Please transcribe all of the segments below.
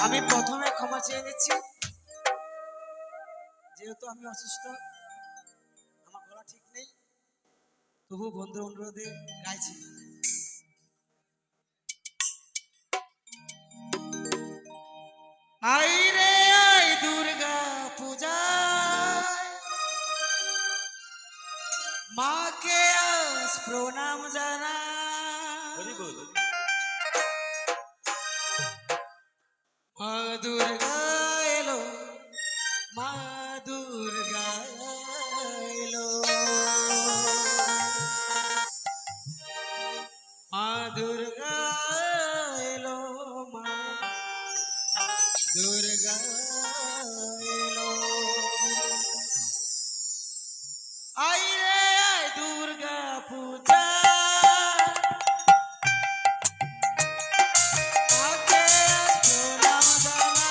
আমি প্রথমে ক্ষমা চেয়ে নিচ্ছি, যেহেতু আমি অসুস্থ, আমার গলা ঠিক নেই, তবু বন্ধুর অনুরোধে গাইছি। আই রে আই দুর্গা পূজা, মাকে আজ প্রণাম জানা। মা দুর্গা এলো, মা দুর্গা এলো, মা দুর্গা এলো, মা দুর্গা এলো। আই রে আই দুর্গা পূজা, মাকে আজ প্রণাম জানা।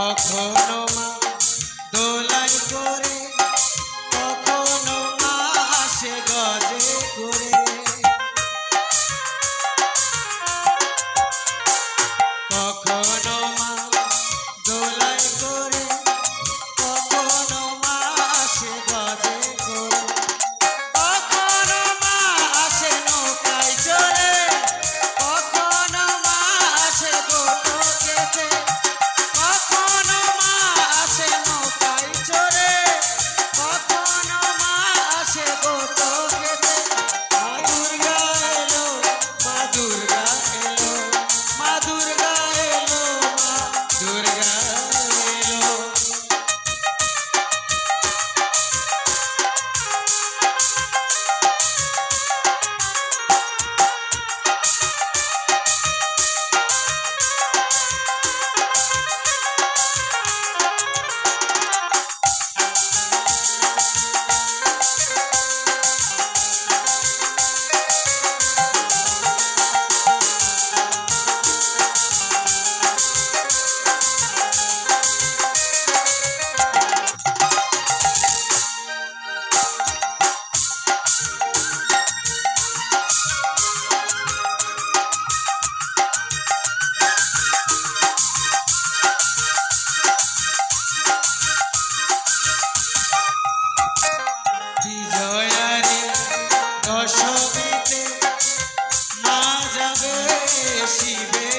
কখনো মা দোলাই করে, কখনো মা আসে গজে করে, কখনো মা দোলাই করে, কখনো মা আসে গজে করে, কখনো মা আসে নৌকায় চড়ে, কখনো মা আসে গোটো কেটে, কখনো মা শিবে